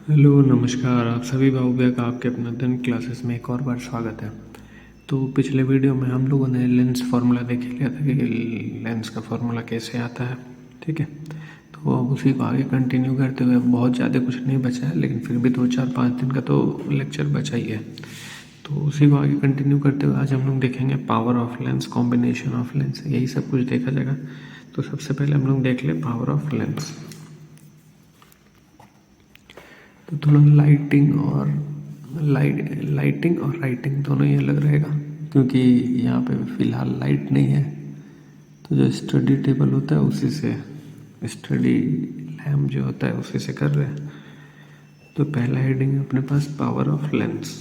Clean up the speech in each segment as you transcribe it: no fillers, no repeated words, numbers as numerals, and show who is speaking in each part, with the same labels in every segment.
Speaker 1: Hello नमस्कार। आप सभी भाऊ बहन का आपके अपने दिन क्लासेस में एक और बार स्वागत है। तो पिछले वीडियो में हम लोगों ने लेंस फार्मूला देख लिया था कि लेंस का फार्मूला कैसे आता है। ठीक है, तो अब उसी को आगे कंटिन्यू करते हुए बहुत ज़्यादा कुछ नहीं बचा है, लेकिन फिर भी 2 4 5 दिन का तो लेक्चर बचा ही है। तो उसी को आगे कंटिन्यू करते हुए आज हम लोग देखेंगे power of lens, combination of lens, यही सब कुछ देखा जाएगा। तो सबसे पहले हम लोग देख ले पावर ऑफ लेंस। तो थोड़ा लाइटिंग और राइटिंग दोनों ही अलग रहेगा, क्योंकि यहाँ पे फ़िलहाल लाइट नहीं है। तो जो स्टडी टेबल होता है उसी से, स्टडी लैम्प जो होता है उसी से कर रहे हैं। तो पहला हेडिंग है अपने पास power of lens.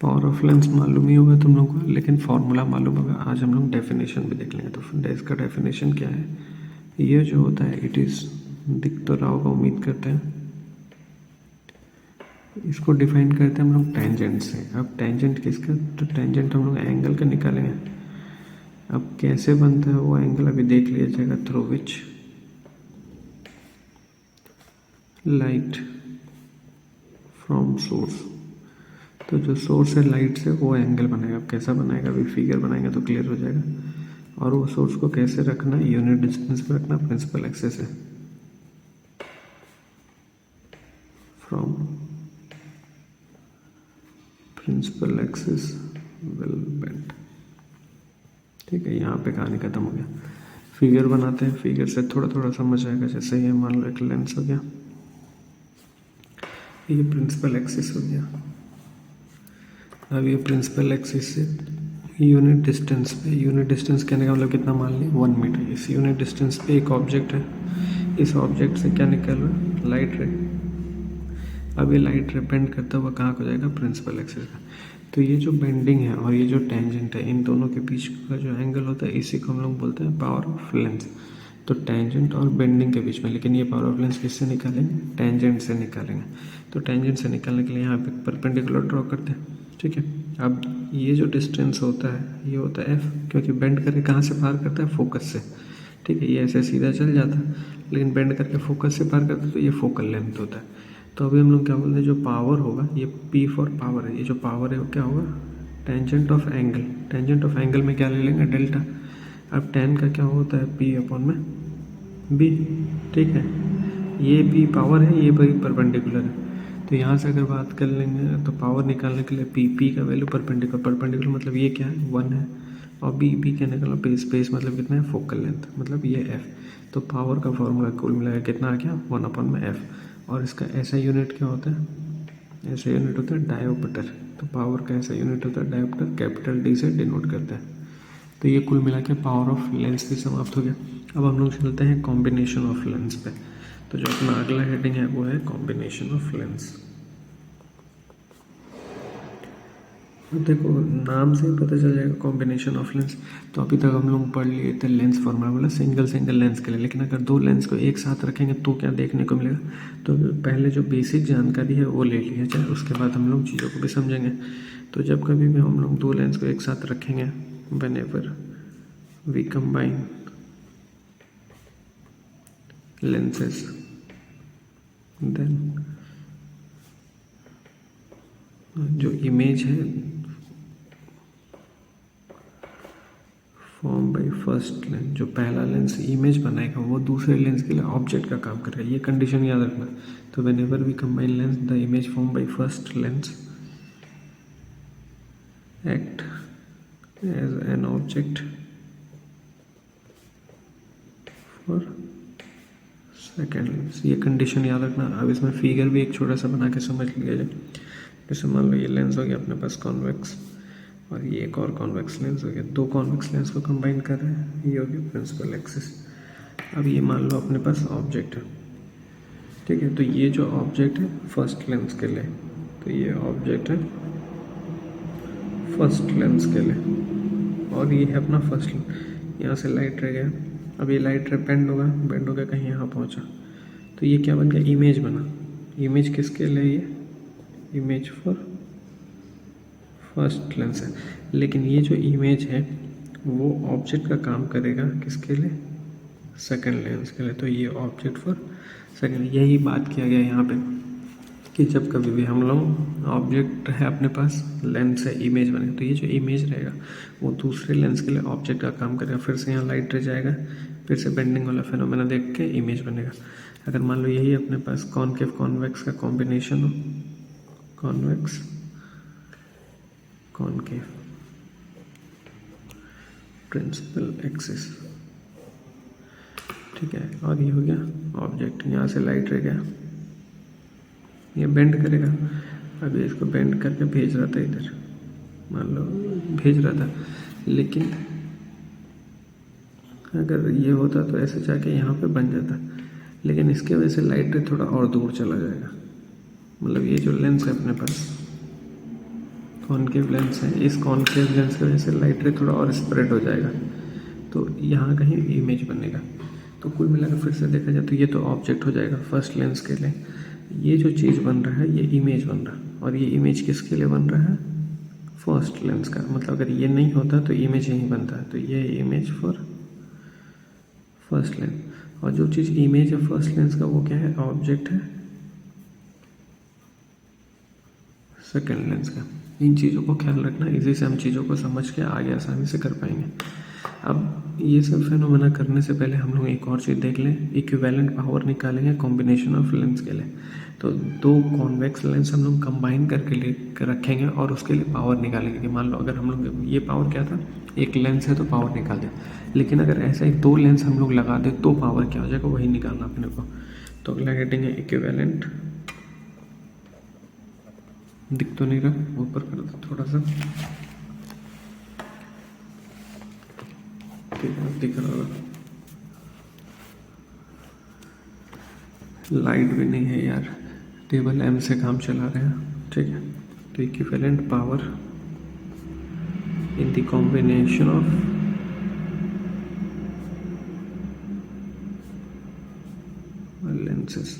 Speaker 1: Power of lens मालूम ही होगा तुम लोग को, लेकिन फॉर्मूला मालूम होगा। आज हम लोग डेफिनेशन भी देख लेंगे। तो इसका डेफिनेशन क्या है, ये जो होता है इट इज़, दिख तो रहा होगा उम्मीद करते हैं। इसको डिफाइन करते हैं हम लोग टेंजेंट से। अब टेंजेंट किसका, तो टेंजेंट हम लोग एंगल का निकालेंगे। अब कैसे बनता है वो एंगल अभी देख लिया जाएगा। Through which light from source, तो जो सोर्स है लाइट से वो एंगल बनेगा। अब कैसा बनाएगा, अभी फिगर बनाएंगे तो क्लियर हो जाएगा। और वो सोर्स को कैसे रखना है, यूनिट डिस्टेंस पे रखना, प्रिंसिपल एक्सिस से। From principal axis will bend. ठीक है, यहाँ पे कहानी खत्म हो गया। फिगर बनाते हैं, फिगर से थोड़ा थोड़ा समझ आएगा। जैसे ये मान लो एक लेंस हो गया, ये प्रिंसिपल एक्सिस हो गया। अब ये प्रिंसिपल एक्सिस से यूनिट डिस्टेंस पे, यूनिट डिस्टेंस कहने का मतलब कितना, मान ली 1 मीटर। इस यूनिट डिस्टेंस पे एक ऑब्जेक्ट है, इस ऑब्जेक्ट से क्या निकल रहा है, लाइट रे। अब ये लाइट रे बेंड करता हुआ कहाँ को जाएगा, प्रिंसिपल एक्सिस का। तो ये जो बेंडिंग है और ये जो टेंजेंट है, इन दोनों के बीच का जो एंगल होता है इसी को हम लोग बोलते हैं पावर ऑफ लेंस। तो टेंजेंट और बेंडिंग के बीच में, लेकिन ये पावर ऑफ लेंस किससे निकालेंगे, टेंजेंट से निकालेंगे। तो टेंजेंट से निकालने के लिए यहाँ पे परपेंडिकुलर ड्रॉ करते हैं। ठीक है, अब ये जो डिस्टेंस होता है ये होता है एफ, क्योंकि बेंड करके कहाँ से पार करता है, फोकस से। ठीक है, ये ऐसे सीधा चल जाता है, लेकिन बेंड करके फोकस से पार करता है, तो ये फोकल लेंथ होता है। तो अभी हम लोग क्या बोलते हैं, जो पावर होगा, ये P फॉर पावर है, ये जो पावर है वो क्या होगा, tangent of angle. Tangent of angle में क्या ले लेंगे, डेल्टा। अब टेन का क्या होता है, P अपॉन में B। ठीक है, ये P पावर है, ये भी परपेंडिकुलर है। तो यहाँ से अगर बात कर लेंगे तो पावर निकालने के लिए P का वैल्यू परपेंडिकुलर मतलब ये क्या है, 1 है। और B कहने का मतलब स्पेस मतलब कितना है, फोकल लेंथ, मतलब ये F। तो पावर का फॉर्मूला कुल मिलाकर कितना आ गया, 1 अपॉन में F। और इसका ऐसा यूनिट क्या होता है, ऐसा यूनिट होता है डायोप्टर। तो पावर का ऐसा यूनिट होता है डायोप्टर, कैपिटल D से डिनोट करते हैं। तो ये कुल मिला के पावर ऑफ लेंस भी समाप्त हो गया। अब हम लोग चलते हैं कॉम्बिनेशन ऑफ लेंस पे। तो जो अपना अगला हेडिंग है वो है कॉम्बिनेशन ऑफ लेंस। देखो नाम से ही पता चल जाएगा कॉम्बिनेशन ऑफ लेंस। तो अभी तक हम लोग पढ़ लिए थे लेंस फॉर्मूला, मतलब सिंगल लेंस के लिए। लेकिन अगर 2 लेंस को एक साथ रखेंगे तो क्या देखने को मिलेगा, तो पहले जो बेसिक जानकारी है वो ले लिया जाए, उसके बाद हम लोग चीज़ों को भी समझेंगे। तो जब कभी भी हम लोग 2 लेंस को एक साथ रखेंगे, whenever we combine lenses, then जो इमेज है फॉर्म बाई फर्स्ट लेंस, जो पहला लेंस इमेज बनाएगा वो दूसरे लेंस के लिए ऑब्जेक्ट का काम करेगा, ये कंडीशन याद रखना। तो whenever we combine lens, the image form by first lens act as an object for second lens, ये कंडीशन याद रखना। अब इसमें फिगर भी एक छोटा सा बना के समझ लिया जाए। जैसे मान लो ये लेंस हो गया अपने पास कॉन्वेक्स, और ये एक और कॉन्वेक्स लेंस हो गया। 2 कॉन्वेक्स लेंस को कंबाइन कर रहे हैं, ये हो गया प्रिंसिपल एक्सिस। अब ये मान लो अपने पास ऑब्जेक्ट है। ठीक है, तो ये जो ऑब्जेक्ट है फर्स्ट लेंस के लिए, तो ये ऑब्जेक्ट है फर्स्ट लेंस के लिए, और ये है अपना फर्स्ट लेंस। यहाँ से लाइट रह गया, अब ये लाइट रे बेंड होगा कहीं यहाँ पहुँचा, तो ये क्या बन गया, इमेज बना। इमेज किसके लिए, ये इमेज फॉर फर्स्ट लेंस है। लेकिन ये जो इमेज है वो ऑब्जेक्ट का काम करेगा किसके लिए, सेकेंड लेंस के लिए, तो ये ऑब्जेक्ट फॉर सेकेंड। यही बात किया गया यहाँ पे कि जब कभी भी हम लोग ऑब्जेक्ट है अपने पास, लेंस है, इमेज बनेगा, तो ये जो इमेज रहेगा वो दूसरे लेंस के लिए ऑब्जेक्ट का काम करेगा। फिर से यहाँ लाइट रह जाएगा, फिर से बेंडिंग वाला फिनोमेना देख के इमेज बनेगा। अगर मान लो यही अपने पास कॉनकेव कॉन्वेक्स का कॉम्बिनेशन हो, कॉन्वेक्स कॉनकेव प्रिंसिपल एक्सिस, ठीक है, और ये हो गया ऑब्जेक्ट। यहाँ से लाइट रह गया, ये बेंड करेगा। अभी इसको बेंड करके भेज रहा था इधर, मान लो भेज रहा था, लेकिन अगर ये होता तो ऐसे जाके यहाँ पे बन जाता, लेकिन इसके वजह से लाइट रे थोड़ा और दूर चला जाएगा। मतलब ये जो लेंस है अपने पास कॉनकेव लेंस है, इस कॉनकेव लेंस की वजह से लाइट रे थोड़ा और स्प्रेड हो जाएगा, तो यहाँ कहीं इमेज बनेगा। तो कुल मिलाकर फिर से देखा जाए तो ये तो ऑब्जेक्ट हो जाएगा फर्स्ट लेंस के लिए। ये जो चीज़ बन रहा है ये इमेज बन रहा है, और ये इमेज किसके लिए बन रहा है? फर्स्ट लेंस का। मतलब अगर ये नहीं होता तो इमेज यहीं बनता है, तो ये इमेज फॉर फर्स्ट लेंस। और जो चीज़ इमेज है फर्स्ट लेंस का वो क्या है? ऑब्जेक्ट है सेकेंड लेंस का। इन चीज़ों को ख्याल रखना, इसी से हम चीज़ों को समझ के आगे आसानी से कर पाएंगे। अब ये सब फिनोमेना करने से पहले हम लोग एक और चीज़ देख लें, इक्विवेलेंट पावर निकालेंगे कॉम्बिनेशन ऑफ लेंस के लिए। तो दो कॉन्वेक्स लेंस हम लोग कंबाइन करके रखेंगे और उसके लिए पावर निकालेंगे। कि मान लो अगर हम लोग ये पावर क्या था, एक लेंस है तो पावर निकाल दिया, लेकिन अगर ऐसा ही दो लेंस हम लोग लगा दे तो पावर क्या हो जाएगा, वही निकालना अपने को। तो अगला हेडिंग है इक्विवेलेंट। दिख तो नहीं रहा, ऊपर कर दो थोड़ा सा, दिख रहा होगा। लाइट भी नहीं है यार, टेबल एम से काम चला रहे हैं, ठीक है। तो equivalent power in the combination of lenses.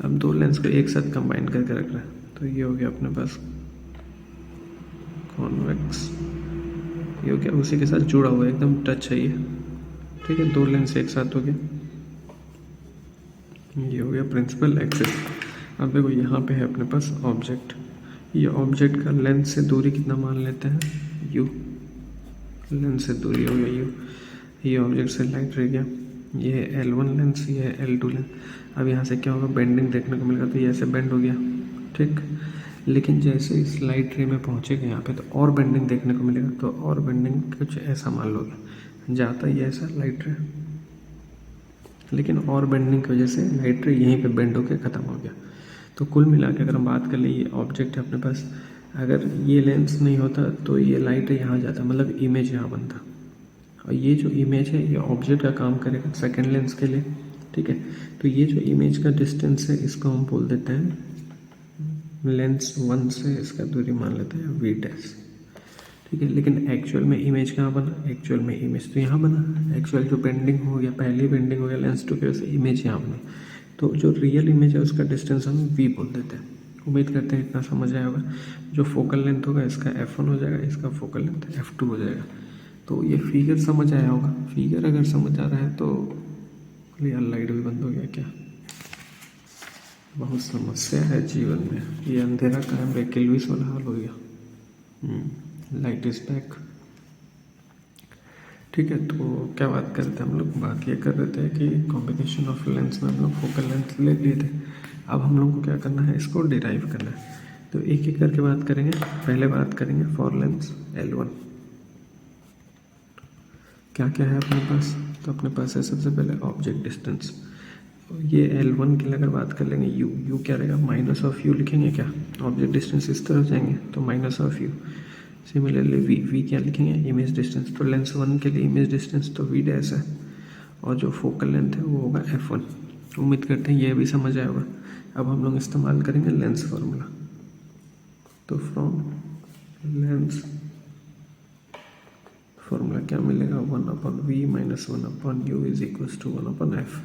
Speaker 1: अब दो लेंस को एक साथ कंबाइन करके रख रहे हैं, तो ये हो गया अपने पास कॉन्वेक्स। ये हो गया उसी के साथ जुड़ा हुआ है, एकदम टच है ये, ठीक है। दो लेंस एक साथ हो गया, ये हो गया प्रिंसिपल एक्सिस। अब देखो यहाँ पे है अपने पास ऑब्जेक्ट। ये ऑब्जेक्ट का लेंस से दूरी कितना मान लेते हैं? u। लेंस से दूरी हो गया u। ये ऑब्जेक्ट से लाइट रह गया, ये है L1 लेंस, ये है L2 लेंस। अब यहाँ से क्या होगा? बेंडिंग देखने को मिलेगा, तो ये ऐसे बेंड हो गया, ठीक। लेकिन जैसे इस लाइट रे में पहुँचेगा यहाँ पे तो और बेंडिंग देखने को मिलेगा। तो और बेंडिंग कुछ ऐसा मान लोगे, जाता ही ऐसा लाइट रे, लेकिन और बेंडिंग की वजह से लाइट रे यहीं पे बेंड होकर ख़त्म हो गया। तो कुल मिला के अगर हम बात कर ले, ये ऑब्जेक्ट है अपने पास, अगर ये लेंस नहीं होता तो ये लाइट रे यहाँ जाता, मतलब इमेज यहाँ बनता। और ये जो इमेज है ये ऑब्जेक्ट का काम करेगा सेकेंड लेंस के लिए, ठीक है। तो ये जो इमेज का डिस्टेंस है इसको हम बोल देते हैं लेंस 1 से इसका दूरी मान लेते हैं v डैश, ठीक है। लेकिन एक्चुअल में इमेज कहाँ बना? एक्चुअल में इमेज तो यहाँ बना। एक्चुअल जो बेंडिंग हो गया, पहली बेंडिंग हो गया लेंस 2 की वजह से, इमेज यहाँ बनी। तो जो रियल इमेज है उसका डिस्टेंस हम v बोल देते हैं। उम्मीद करते हैं इतना समझ आया होगा। जो फोकल लेंथ होगा इसका f1 हो जाएगा, इसका फोकल लेंथ f2 हो जाएगा। तो ये फिगर समझ आया होगा। फिगर अगर समझ आ रहा है तो यार लाइट भी बंद हो गया क्या? बहुत समस्या है जीवन में, ये अंधेरा कायम रहे, किल्विस वाला हाल हो गया। लाइट इज बैक, ठीक है। तो क्या बात करते हैं हम लोग? बात ये कर रहे थे कि कॉम्बिनेशन ऑफ लेंस में हम लोग फोकल लेंथ ले लिए थे। अब हम लोग को क्या करना है? इसको डिराइव करना है। तो एक एक करके बात करेंगे। पहले बात करेंगे फॉर लेंस L1 क्या क्या है अपने पास। तो अपने पास है सबसे पहले ऑब्जेक्ट डिस्टेंस। ये L1 के लिए अगर बात कर लेंगे, u क्या रहेगा? माइनस ऑफ u लिखेंगे क्या? ऑब्जेक्ट डिस्टेंस इस तरफ जाएंगे तो minus of u। Similarly v क्या लिखेंगे? Image distance. तो लेंस 1 के लिए इमेज डिस्टेंस तो v डैश है, और जो फोकल लेंथ है वो होगा f1। उम्मीद करते हैं ये भी समझ आया होगा। अब हम लोग इस्तेमाल करेंगे लेंस फार्मूला। तो फ्रॉम लेंस फार्मूला क्या मिलेगा? 1/v minus 1/u is equals to 1/f।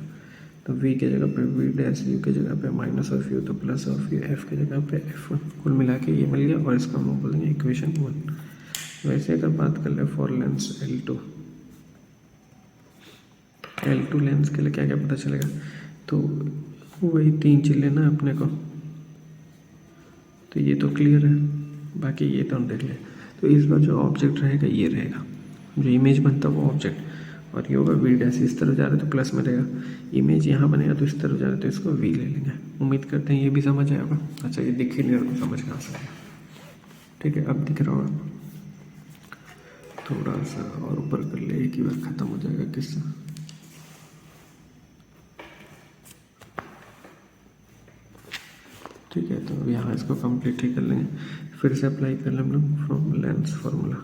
Speaker 1: तो v के जगह पे v डैश, u के जगह पे माइनस ऑफ u तो प्लस ऑफ u, f के जगह पे f1। कुल मिला के ये मिल गया, और इसको हम लोग बोलेंगे इक्वेशन 1। वैसे अगर बात कर ले for Lenz L2, L2 lens के लिए क्या क्या पता चलेगा, तो वही 3 चीज़ लेना है अपने को। तो ये तो क्लियर है, बाकी ये तो हम देख लें। तो इस बार जो ऑब्जेक्ट रहेगा ये रहेगा, जो इमेज बनता है वो ऑब्जेक्ट, और ये होगा वी डैश, इस तरह जा रहा है तो प्लस में रहेगा। इमेज यहाँ बनेगा तो इस तरह जा रहा है तो इसको वी ले लेंगे। उम्मीद करते हैं ये भी समझ आएगा। अच्छा, ये दिख ही नहीं रहा तो समझ कहाँ से आएगा। ठीक है, अब दिख रहा होगा, थोड़ा सा और ऊपर कर ले, एक ही बार ख़त्म हो जाएगा किस्सा। ठीक है, तो अब यहाँ इसको कंप्लीट ही कर लेंगे, फिर से अप्लाई कर लें हम लोग फ्रॉम लेंस फार्मूला।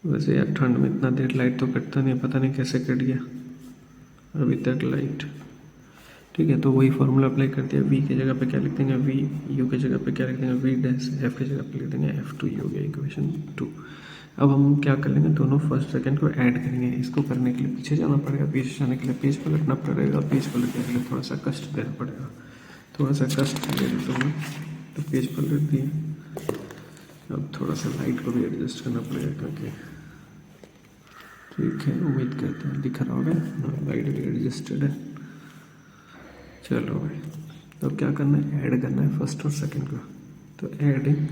Speaker 1: वैसे यार ठंड में इतना देर लाइट तो कटता नहीं, पता नहीं कैसे कट गया अभी तक लाइट। ठीक है, तो वही फार्मूला अप्लाई कर दिया। वी की जगह पे क्या लिख देंगे, वी, यू की जगह पे क्या लिख देंगे, वी डैश, एफ की जगह पे लिख देंगे F2, ये हो गया इक्वेशन 2। अब हम क्या कर लेंगे, दोनों फर्स्ट सेकंड को ऐड करेंगे। इसको करने के लिए पीछे जाना पड़ेगा, पीछे जाने के लिए पेज पलटना पड़ेगा, पेज पलटने के लिए थोड़ा सा कष्ट देना पड़ेगा, थोड़ा सा कष्ट दे दें तो पेज पलट दिए। अब थोड़ा सा लाइट को भी एडजस्ट करना पड़ेगा, क्योंकि ठीक है, उम्मीद करते हैं दिख रहा होगा, लाइट भी एडजस्टेड है। चलो भाई, तो अब क्या करना है, ऐड करना है फर्स्ट और सेकंड को। तो एडिंग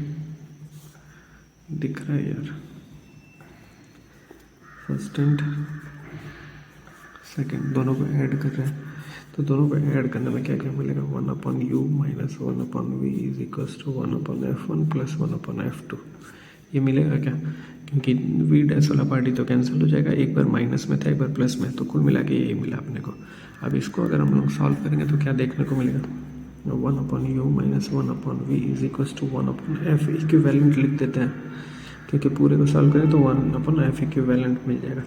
Speaker 1: दिख रहा है यार, फर्स्ट एंड सेकंड दोनों को ऐड कर रहे हैं। तो दोनों को ऐड करने में क्या क्या मिलेगा, 1/u minus 1/v is equals to 1/f1 plus 1/f2। ये मिलेगा क्या, क्योंकि वी डैश वाला पार्टी तो कैंसिल हो जाएगा, एक बार माइनस में था एक बार प्लस में, तो कुल मिला के यही मिला अपने को। अब इसको अगर हम लोग सॉल्व करेंगे तो क्या देखने को मिलेगा, 1/u minus 1/v is equals to 1/f equivalent लिख देते हैं, क्योंकि पूरे को सॉल्व करें तो 1/f इक्विवेलेंट मिल जाएगा।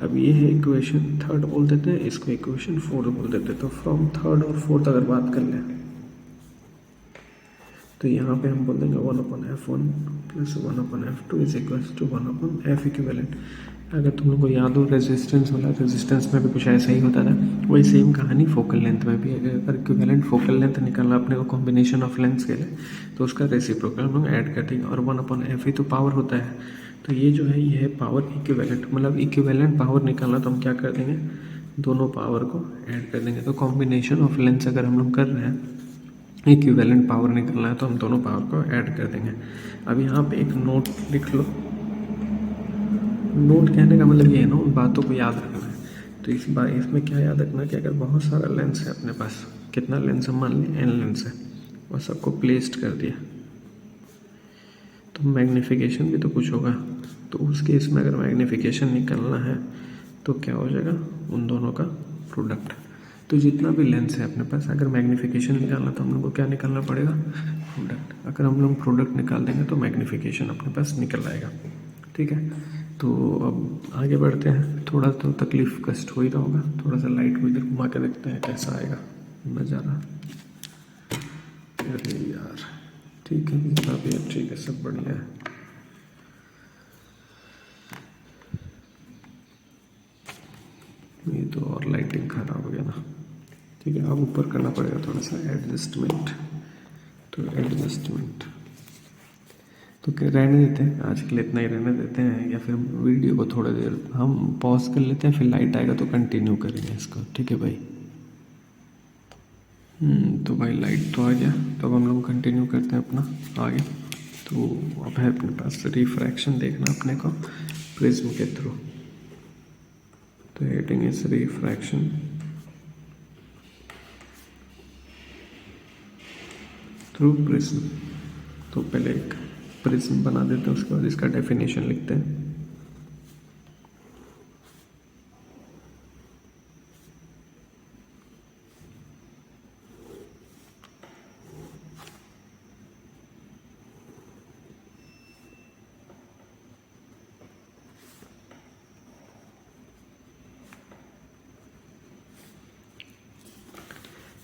Speaker 1: अब ये है इक्वेशन थर्ड बोल देते हैं, इसको इक्वेशन फोर्थ बोल देते हैं। तो फ्रॉम थर्ड और फोर्थ अगर बात कर लें तो यहाँ पे हम बोल देंगे 1/f1 plus 1/f2 is equals to 1/f equivalent. अगर तुम लोग को याद हो रेजिस्टेंस वाला, रेजिस्टेंस में भी कुछ ऐसा ही होता था, वही सेम कहानी फोकल लेंथ में भी। अगर इक्विवेलेंट फोकल लेंथ निकालना अपने को कॉम्बिनेशन ऑफ लेंथ के लिए, तो उसका रेसिप्रोकल हम लोग ऐड कर देंगे, और 1/f ही तो पावर होता है। तो ये जो है ये है पावर इक्विवेलेंट, मतलब इक्विवेलेंट पावर निकालना तो हम क्या कर देंगे, दोनों पावर को ऐड कर देंगे। तो कॉम्बिनेशन ऑफ लेंथ अगर हम लोग कर रहे हैं, इक्विवेलेंट पावर निकालना है, तो हम दोनों पावर को ऐड कर देंगे। अब यहाँ पे एक नोट लिख लो। नोट कहने का मतलब ये है ना, उन बातों को याद रखना है। तो इस बार इसमें क्या याद रखना है कि अगर बहुत सारा लेंस है अपने पास, कितना लेंस है मान लिया n लेंस है, और सबको प्लेस्ड कर दिया, तो मैग्नीफिकेशन भी तो कुछ होगा। तो उस केस में अगर मैग्नीफिकेशन निकालना है तो क्या हो जाएगा, उन दोनों का प्रोडक्ट। तो जितना भी लेंस है अपने पास, अगर मैग्नीफिकेशन निकालना तो हम लोग को क्या निकालना पड़ेगा, प्रोडक्ट। अगर हम लोग प्रोडक्ट निकाल देंगे तो मैग्नीफिकेशन अपने पास निकल आएगा। ठीक है, तो अब आगे बढ़ते हैं। थोड़ा तो तकलीफ कष्ट हो ही रहा होगा, थोड़ा सा लाइट को इधर घुमा के देखते हैं कैसा आएगा नज़ारा। अरे यार ठीक है, इतना भी ठीक है, सब बढ़िया है। ये तो और लाइटिंग खराब हो गया ना। ठीक है, अब ऊपर करना पड़ेगा थोड़ा सा एडजस्टमेंट। तो एडजस्टमेंट तो क्या रहने देते हैं, आज के लिए इतना ही रहने देते हैं, या फिर वीडियो को थोड़ा देर हम पॉज कर लेते हैं, फिर लाइट आएगा तो कंटिन्यू करेंगे इसको। ठीक है भाई। तो भाई लाइट तो आ गया, तो अब हम लोग कंटिन्यू करते हैं अपना आगे। तो अब है अपने पास रिफ्रैक्शन देखना अपने को प्रिज्म के थ्रू। तो heading is refraction. Through prism. तो पहले एक प्रिज्म बना देते हैं, उसके बाद इसका डेफिनेशन लिखते हैं।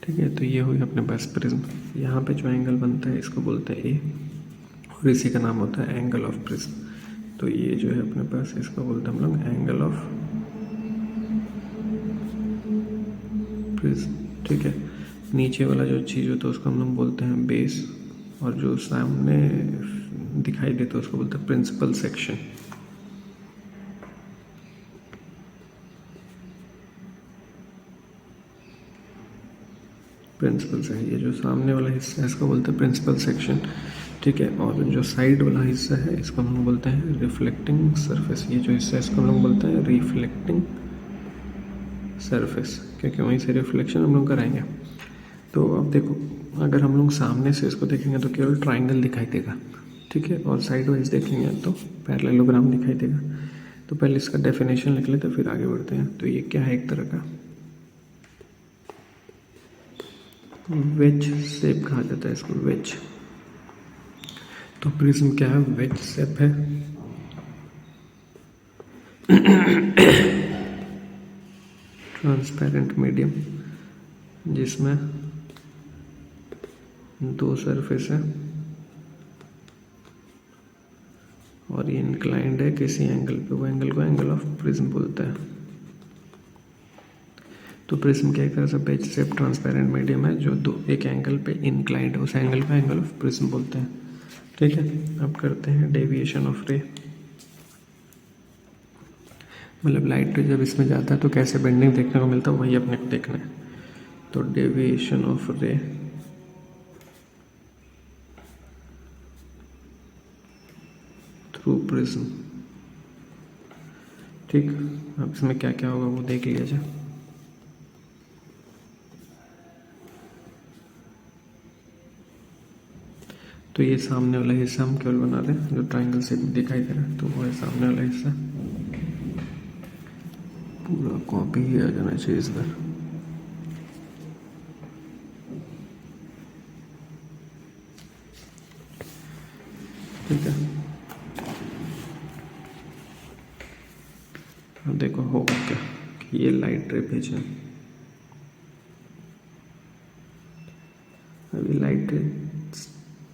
Speaker 1: ठीक है, तो ये हुई अपने पास प्रिज्म। यहाँ पे जो एंगल बनता है इसको बोलते हैं ए, और इसी का नाम होता है एंगल ऑफ प्रिज्म। तो ये जो है अपने पास, इसको बोलते हैं हम लोग एंगल ऑफ प्रिज्म। ठीक है, नीचे वाला जो चीज़ होता है उसको हम लोग बोलते हैं बेस, और जो सामने दिखाई देता है उसको बोलते हैं प्रिंसिपल सेक्शन। प्रिंसिपल से ये जो सामने वाला हिस्सा है इसको बोलते हैं प्रिंसिपल सेक्शन, ठीक है। और जो साइड वाला हिस्सा है इसको हम लोग बोलते हैं रिफ्लेक्टिंग सरफेस। ये जो हिस्सा है इसको हम लोग बोलते हैं रिफ्लेक्टिंग सरफेस, क्योंकि वहीं से रिफ्लेक्शन हम लोग कराएंगे। तो अब देखो, अगर हम लोग सामने से इसको देखेंगे तो केवल ट्राइंगल दिखाई देगा, ठीक है, और साइड वाइज देखेंगे तो पैरेललोग्राम दिखाई देगा। तो पहले इसका डेफिनेशन लिख लेते हैं फिर आगे बढ़ते हैं। तो ये क्या है, एक तरह का वेज शेप कहा जाता है इसको, वेज। तो प्रिज्म क्या है, वेज शेप है। ट्रांसपेरेंट मीडियम जिसमें दो सरफेस है और ये इंक्लाइंड है किसी एंगल पे, वो एंगल को एंगल ऑफ प्रिज्म बोलता है। तो प्रिज्म क्या है, वेज शेप ट्रांसपेरेंट मीडियम है जो दो एक एंगल पे इंक्लाइंड है, उस एंगल को एंगल ऑफ प्रिज्म बोलते हैं, ठीक है। अब करते हैं डेविएशन ऑफ रे। मतलब लाइट रे जब इसमें जाता है तो कैसे बेंडिंग देखने को मिलता है, वही अपने को देखना है। तो डेविएशन ऑफ रे थ्रू प्रिज्म, ठीक। अब इसमें क्या क्या होगा वो देख लिया जाए। तो ये सामने वाला हिस्सा हम केवल बना रहे हैं जो ट्राइंगल शेप में दिखाई दे रहा है, तो वो है सामने वाला हिस्सा। पूरा कॉपी ही आ जाना चाहिए इस बार। ठीक है, अब देखो होगा क्या कि ये लाइट रे भेज है। अभी लाइट रे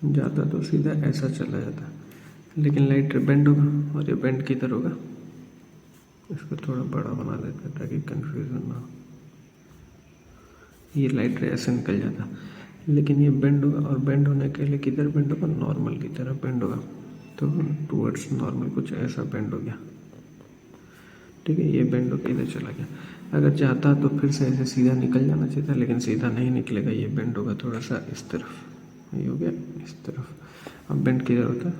Speaker 1: जाता तो सीधा ऐसा चला जाता, लेकिन लाइट रे बेंड होगा और ये बेंड किधर होगा, इसको थोड़ा बड़ा बना देते हैं ताकि कंफ्यूजन ना हो। ये लाइट रे ऐसे निकल जाता, लेकिन ये बेंड होगा और बेंड होने के लिए किधर बेंड होगा, नॉर्मल की तरफ बेंड होगा। तो टूवर्ड्स नॉर्मल कुछ ऐसा बेंड हो गया, ठीक है। ये बेंड होकर इधर चला गया। अगर चाहता तो फिर से ऐसे सीधा निकल जाना चाहिए था, लेकिन सीधा नहीं निकलेगा, ये बेंड होगा थोड़ा सा इस तरफ, ये हो गया इस तरफ। अब बेंड किधर होता है,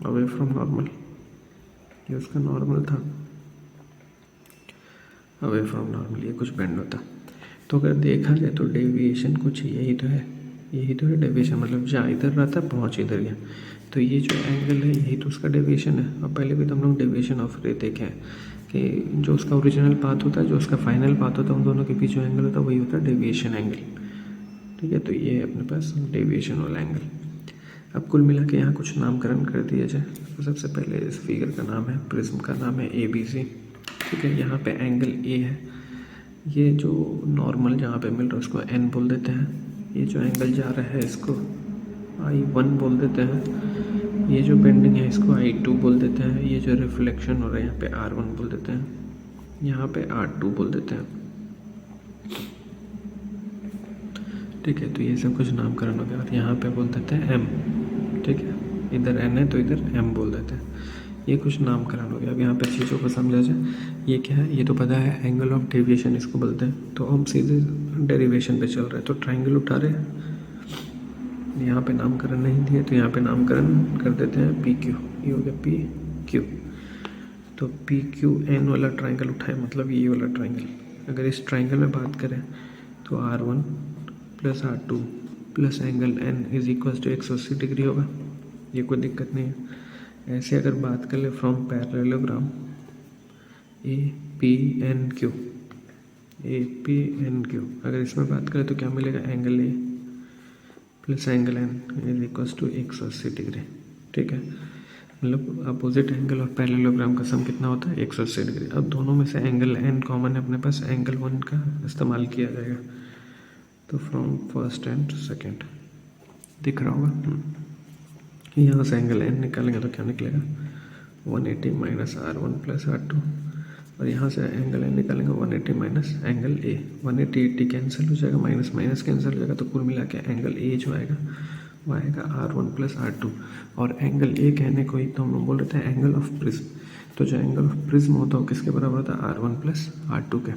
Speaker 1: अवे फ्रॉम नॉर्मल, ये उसका नॉर्मल था, अवे फ्रॉम नॉर्मल ये कुछ बेंड होता। तो अगर देखा जाए तो डेविएशन कुछ यही तो है, यही तो है डेविएशन, मतलब जहाँ इधर रहता पहुँच इधर गया। तो ये जो एंगल है यही तो उसका डेविएशन है। अब पहले भी तो हम लोग डेविएशन ऑफ रे देखे हैं कि जो उसका ओरिजिनल पाथ होता है, जो उसका फाइनल पाथ होता है, उन दोनों के बीच जो एंगल होता है वही होता है डेविएशन एंगल, ठीक है। तो ये है अपने पास डेविएशन वाला एंगल। अब कुल मिला के यहाँ कुछ नामकरण कर दिया जाए। तो सबसे पहले इस फिगर का नाम है, प्रिज्म का नाम है ABC, ठीक है। यहाँ पे एंगल A है, ये जो नॉर्मल जहाँ पे मिल रहा है उसको N बोल देते हैं। ये जो एंगल जा रहा है इसको I1 बोल देते हैं। ये जो बेंडिंग है इसको I2 बोल देते हैं। ये जो रिफ्लेक्शन हो रहा है यहाँ पे R1 बोल देते हैं, यहाँ पे R2 बोल देते हैं, ठीक है। तो ये सब कुछ नामकरण हो गया। और यहाँ पे बोल देते हैं M, ठीक है। इधर N है तो इधर M बोल देते हैं। ये कुछ नामकरण हो गया। अब यहाँ पे चीज़ों को समझा जाए, ये क्या है, ये तो पता है एंगल ऑफ डेविएशन इसको बोलते हैं। तो हम सीधे डेरिवेशन पे चल रहे हैं, तो ट्राइंगल उठा रहे हैं, यहाँ पे नामकरण नहीं दिए तो यहाँ पे नामकरण कर देते हैं PQ, ये हो गया PQ। तो PQN वाला ट्राइंगल उठाए, मतलब ये वाला ट्राइंगल। अगर इस ट्राइंगल में बात करें तो R1 plus R2 plus angle N is equal to 180 degree होगा, ये कोई दिक्कत नहीं है। ऐसे अगर बात कर ले फ्रॉम पैरेललोग्राम APNQ, अगर इसमें बात करें तो क्या मिलेगा, angle A plus angle N is equal to 180 degree, ठीक है। मतलब अपोजिट एंगल और पैरेललोग्राम का सम कितना होता है, 180 डिग्री। अब दोनों में से एंगल N कॉमन है अपने पास, एंगल 1 का इस्तेमाल किया जाएगा। तो फ्रॉम फर्स्ट एंड सेकेंड दिख रहा होगा, यहाँ से एंगल N निकालेंगे तो क्या निकलेगा, 180 माइनस R1 प्लस R2, और यहाँ से एंगल N निकालेंगे 180 माइनस एंगल A। 180 कैंसिल हो जाएगा, माइनस माइनस कैंसिल हो जाएगा, तो कुल मिला के एंगल A जो आएगा वो आएगा R1 प्लस R2। और एंगल A कहने को ही तो हम लोग बोल रहे थे एंगल ऑफ प्रिज्म। तो जो एंगल ऑफ प्रिज्म होता है वो किसके बराबर होता है, R1 प्लस R2 के,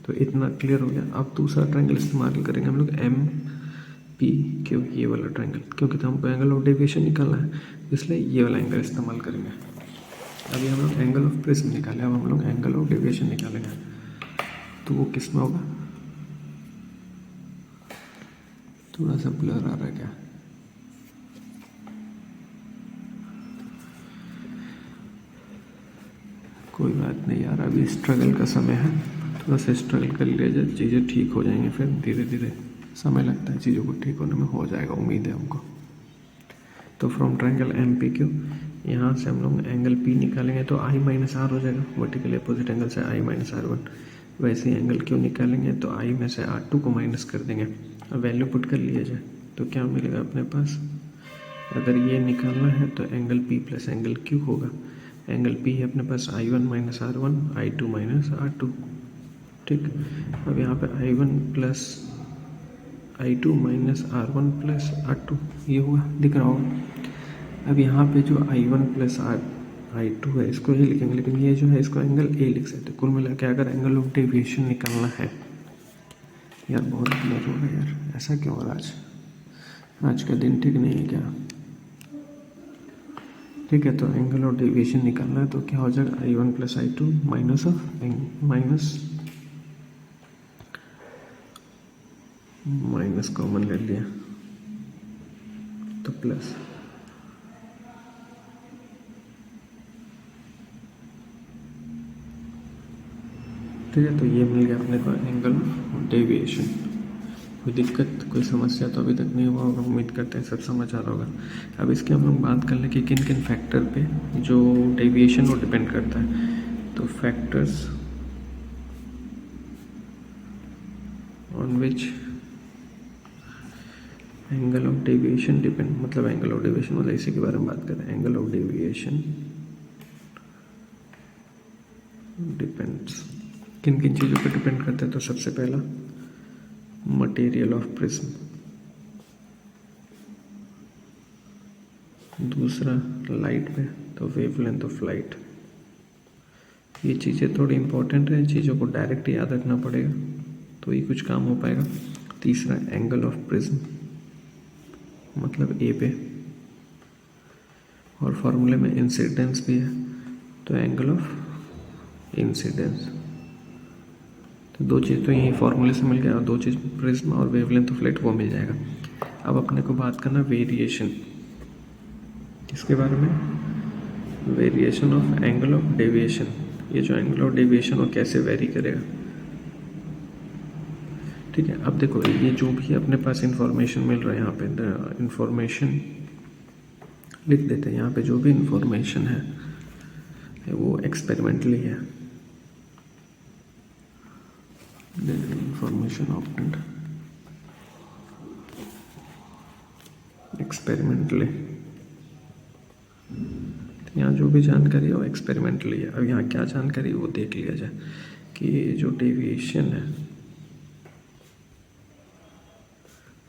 Speaker 1: तो इतना क्लियर हो गया। अब दूसरा ट्रायंगल इस्तेमाल करेंगे हम लोग एम पी क्यू, ये वाला ट्रायंगल, क्योंकि तो हमको एंगल ऑफ डेविएशन निकालना है, इसलिए ये वाला एंगल इस्तेमाल करेंगे। अभी हम लोग एंगल ऑफ प्रिज्म निकाले, अब हम लोग एंगल ऑफ डेविएशन निकालेंगे। तो वो किस में होगा, थोड़ा सा ब्लर आ रहा है क्या, कोई बात नहीं यार, अभी स्ट्रगल का समय है, थोड़ा सा स्ट्रगल कर लिया जाए, चीज़ें ठीक हो जाएंगी, फिर धीरे धीरे समय लगता है चीज़ों को ठीक होने में, हो जाएगा, उम्मीद है हमको। तो from triangle M P Q, यहाँ से हम लोग एंगल पी निकालेंगे तो आई माइनस आर हो जाएगा, वर्टिकली अपोजिट एंगल से आई माइनस आर वन। वैसे ही एंगल क्यू निकालेंगे तो आई में से आर टू को माइनस कर देंगे। अब वैल्यू पुट कर लिया जाए तो क्या मिलेगा अपने पास, अगर ये निकालना है तो angle P plus angle Q होगा। एंगल पी है अपने पास I one minus R one, I two minus R two, ठीक। अब यहाँ पे I one plus I two minus R one plus R two, ये हुआ, दिख रहा होगा। अब यहाँ पे जो I one plus I two है इसको ए लिखेंगे, लेकिन ये जो है इसको एंगल ए लिख सकते। कुल मिला के अगर एंगल ऑफ डेविएशन निकालना है, यार बहुत ब्लर हो रहा है यार, ऐसा क्यों हो रहा है आज का दिन ठीक नहीं है क्या, ठीक है। तो एंगल ऑफ डेविएशन निकालना है तो क्या हो जाएगा, I one plus I two minus minus common ले लिया तो प्लस, ठीक है। तो ये मिल गया अपने को एंगल ऑफ डेविएशन। कोई दिक्कत, कोई समस्या तो अभी तक नहीं हुआ होगा, उम्मीद करते हैं सब समझ आ रहा होगा। अब इसके हम लोग बात कर लें कि किन किन फैक्टर पे जो डेविएशन वो डिपेंड करता है। तो factors on which angle of deviation depend, मतलब एंगल ऑफ डेविएशन मतलब इसी के बारे में बात करें। एंगल ऑफ डेविएशन डिपेंड्स, किन किन चीज़ों पर डिपेंड करता है। तो सबसे पहला मटेरियल ऑफ प्रिज्म, दूसरा लाइट पे तो वेवलेंथ ऑफ लाइट। ये चीज़ें थोड़ी इंपॉर्टेंट है, चीज़ों को डायरेक्ट याद रखना पड़ेगा तो ही कुछ काम हो पाएगा। तीसरा एंगल ऑफ प्रिज्म, मतलब ए पे, और फॉर्मूले में इंसिडेंस भी है तो एंगल ऑफ इंसिडेंस। तो दो चीज़ तो यही फॉर्मूले से मिल गया, और दो चीज़ प्रिज्म और वेवलेंथ ऑफ लाइट वो मिल जाएगा। अब अपने को बात करना वेरिएशन, किसके बारे में, variation of angle of deviation. ये जो एंगल ऑफ डेविएशन वो कैसे वेरी करेगा, ठीक है। अब देखो ये जो भी अपने पास इंफॉर्मेशन मिल रहा है, यहाँ पे इंफॉर्मेशन लिख देते हैं, यहाँ पे जो भी इंफॉर्मेशन है वो एक्सपेरिमेंटली है। इंफॉर्मेशन ऑब्टेन्ड एक्सपेरिमेंटली, यहाँ जो भी जानकारी है वो एक्सपेरिमेंटली है। अब यहाँ क्या जानकारी है वो देख लिया जाए कि जो डेविएशन है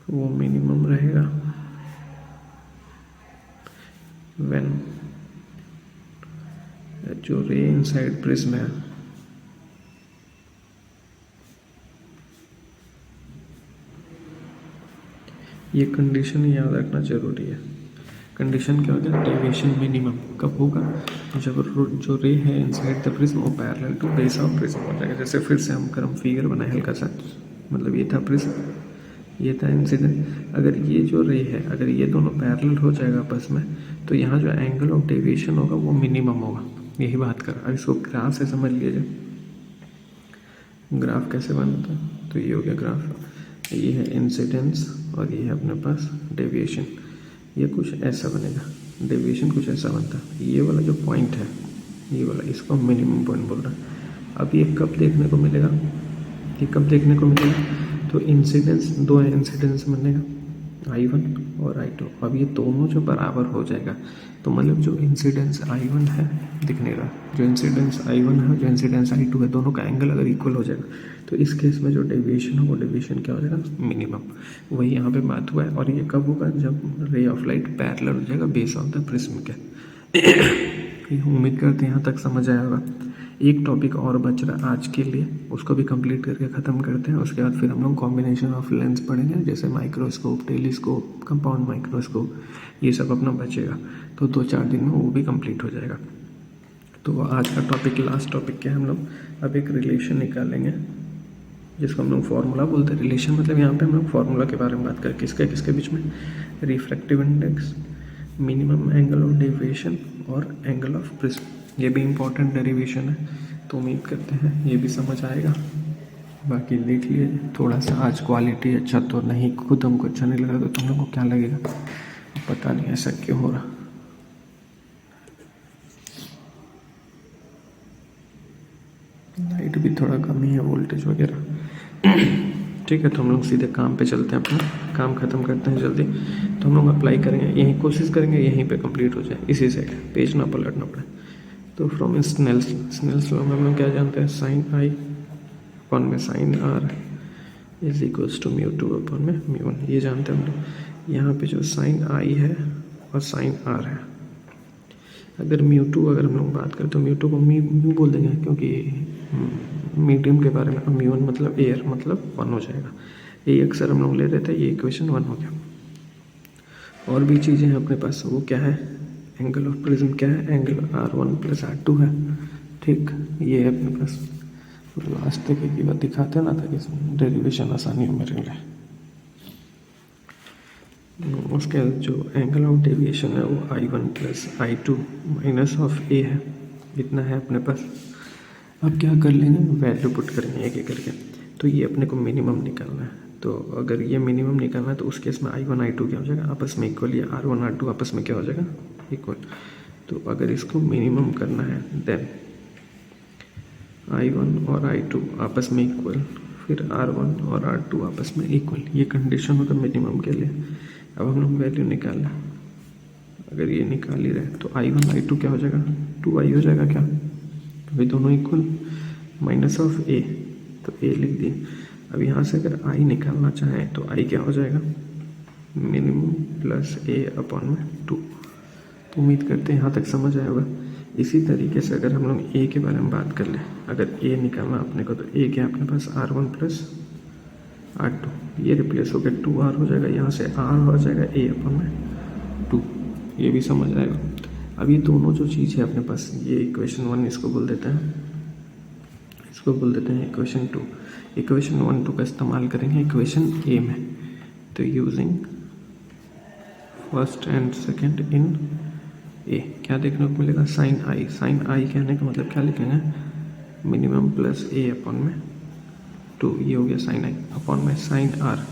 Speaker 1: वो मिनिमम रहेगा व्हेन जो रे इनसाइड प्रिज्म है ये कंडीशन याद रखना जरूरी है। कंडीशन क्या होगा, डेविएशन मिनिमम कब होगा, जब जो रे है इनसाइड द प्रिज्म वो parallel to base of prism हो जाएगा। जैसे फिर से हम करम फिगर बनाए हल्का सा, मतलब ये था प्रिज्म, ये था इंसिडेंट। अगर ये जो रे है अगर ये दोनों पैरेलल हो जाएगा आपस में तो यहाँ जो एंगल ऑफ डेविएशन होगा वो मिनिमम होगा, यही बात कर। अब इसको ग्राफ से समझ लिया जाए, ग्राफ कैसे बनता है, तो ये हो गया ग्राफ, ये है इंसिडेंस और ये है अपने पास डेविएशन। ये कुछ ऐसा बनेगा, डेविएशन कुछ ऐसा बनता है। ये वाला जो पॉइंट है ये वाला, इसको मिनिमम पॉइंट बोल रहा है। अब ये कब देखने को मिलेगा, ये कब देखने को मिलेगा, तो इंसिडेंस, दो इंसिडेंस बनेगा I1 और I2। अब ये दोनों जो बराबर हो जाएगा तो मतलब जो इंसिडेंस I1 है दिखने का, जो इंसिडेंस I1 है, जो इंसिडेंस I2 है, दोनों का एंगल अगर इक्वल हो जाएगा तो इस केस में जो डेविएशन है वो डेविएशन क्या हो जाएगा, मिनिमम। वही यहाँ पे बात हुआ है। और ये कब होगा, जब रे ऑफ लाइट पैरेलल हो जाएगा बेस ऑफ द प्रिज्म के। उम्मीद करते हैं यहाँ तक समझ आया होगा। एक टॉपिक और बच रहा है आज के लिए, उसको भी कंप्लीट करके ख़त्म करते हैं। उसके बाद फिर हम लोग कॉम्बिनेशन ऑफ लेंस पढ़ेंगे, जैसे माइक्रोस्कोप, टेलीस्कोप, कंपाउंड माइक्रोस्कोप, ये सब अपना बचेगा। तो 2-4 दिन में वो भी कंप्लीट हो जाएगा। तो आज का टॉपिक, लास्ट टॉपिक क्या है, हम लोग अब एक रिलेशन निकालेंगे जिसको हम लोग फार्मूला बोलते हैं। रिलेशन मतलब यहाँ पे हम लोग फार्मूला के बारे में बात करें, किसके बीच में, refractive index, minimum angle of deviation और एंगल ऑफ प्रिज्म। ये भी इम्पोर्टेंट डेरिवेशन है, तो उम्मीद करते हैं ये भी समझ आएगा। बाकी देख लीजिए, थोड़ा सा आज क्वालिटी अच्छा तो नहीं, खुद हमको अच्छा नहीं लगा तो तुम लोगों को क्या लगेगा पता नहीं, ऐसा क्यों हो रहा। लाइट भी थोड़ा कम ही है, वोल्टेज वगैरह। ठीक है, तो हम लोग सीधे काम पे चलते हैं, अपना काम ख़त्म करते हैं जल्दी। तो हम लोग अप्लाई करेंगे, यहीं कोशिश करेंगे यहीं पे कंप्लीट हो जाए, इसी से पेज ना पलटना पड़े। तो फ्रॉम स्नेल्स लॉ में हम लोग क्या जानते हैं, साइन आई अपॉन में sine R is equals to mu two upon में म्यू वन, ये जानते हैं हम लोग। यहाँ पे जो साइन आई है और साइन आर है, अगर म्यू टू अगर हम लोग बात करें तो म्यू टू को म्यू बोल देंगे, क्योंकि मीडियम के बारे में म्यू वन मतलब एयर मतलब 1 हो जाएगा। ये अक्सर हम लोग ले रहे थे, ये इक्वेशन 1 हो गया। और भी चीज़ें हैं अपने पास, वो क्या है, एंगल ऑफ प्रिज्म क्या है, एंगल R1 + R2 है। ठीक, ये है अपने पास। लास्ट तक एक ही बात दिखाते हैं ना, ताकि डेरिवेशन आसानी हो मेरे लिए। उसके जो एंगल ऑफ डेविएशन है वो I1 + I2 minus of A है, इतना है अपने पास। अब क्या कर लेंगे, वैल्यू पुट करेंगे एक एक करके। तो ये अपने को मिनिमम निकालना है, तो अगर ये मिनिमम निकालना है तो उस केस में I1 I2 क्या हो जाएगा, आपस में इक्वल, या R1 R2 आपस में क्या हो जाएगा, इक्वल। तो अगर इसको मिनिमम करना है देन I1 और I2 आपस में इक्वल, फिर R1 और R2 आपस में इक्वल, ये कंडीशन होगा मिनिमम के लिए। अब हम लोग वैल्यू निकालना, अगर ये निकाल ही रहे तो I1 I2 क्या हो जाएगा, 2i हो जाएगा क्या, क्योंकि दोनों इक्वल, माइनस ऑफ A, तो A लिख दिए। अब यहाँ से अगर I निकालना चाहें तो I क्या हो जाएगा, मिनिमम प्लस A अपॉन में 2। तो उम्मीद करते हैं यहाँ तक समझ आया होगा। इसी तरीके से अगर हम लोग A के बारे में बात कर ले, अगर A निकालना अपने को, तो A क्या अपने पास R1 + R2, ये रिप्लेस हो गया 2R हो जाएगा, यहाँ से R हो जाएगा A अपॉन में 2, ये भी समझ आएगा। अब ये दोनों जो चीज़ है अपने पास, ये इक्वेशन 1 इसको बोल देते हैं, इसको बोल देते हैं इक्वेशन 2। इक्वेशन 1 2 का इस्तेमाल करेंगे इक्वेशन A में। तो using first and second in A, क्या देखने को मिलेगा, साइन आई। साइन आई कहने का मतलब क्या लिखेंगे, मिनिमम प्लस A अपॉन में 2, ये हो गया साइन आई, अपॉन में साइन आर,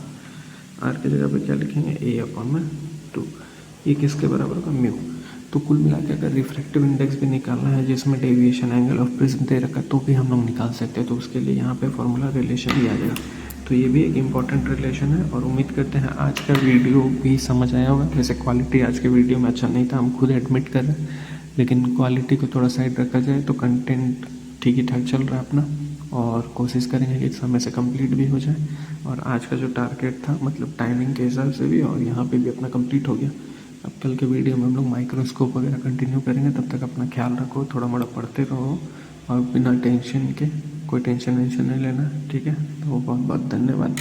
Speaker 1: आर की जगह पे क्या लिखेंगे, A अपॉन में 2, ये किसके बराबर होगा, म्यू। तो कुल मिला के अगर रिफ्रैक्टिव इंडेक्स भी निकालना है जिसमें डेविएशन एंगल ऑफ प्रिज्म दे रखा, तो भी हम लोग निकाल सकते हैं। तो उसके लिए यहाँ पे फॉर्मूला रिलेशन ही आ जाएगा। तो ये भी एक इम्पॉर्टेंट रिलेशन है, और उम्मीद करते हैं आज का वीडियो भी समझ आया होगा। वैसे क्वालिटी आज के वीडियो में अच्छा नहीं था, हम खुद एडमिट कर रहे हैं, लेकिन क्वालिटी को थोड़ा साइड रखा जाए तो कंटेंट ठीक ही ठाक चल रहा है अपना, और कोशिश करेंगे कि समय से कंप्लीट भी हो जाए। और आज का जो टारगेट था, मतलब टाइमिंग के हिसाब से भी, और यहाँ पे भी अपना कंप्लीट हो गया। अब कल के वीडियो में हम लोग माइक्रोस्कोप वगैरह कंटिन्यू करेंगे। तब तक अपना ख्याल रखो, थोड़ा मोड़ा पढ़ते रहो, और बिना टेंशन के, कोई टेंशन वेंशन नहीं लेना, ठीक है। तो बहुत बहुत धन्यवाद।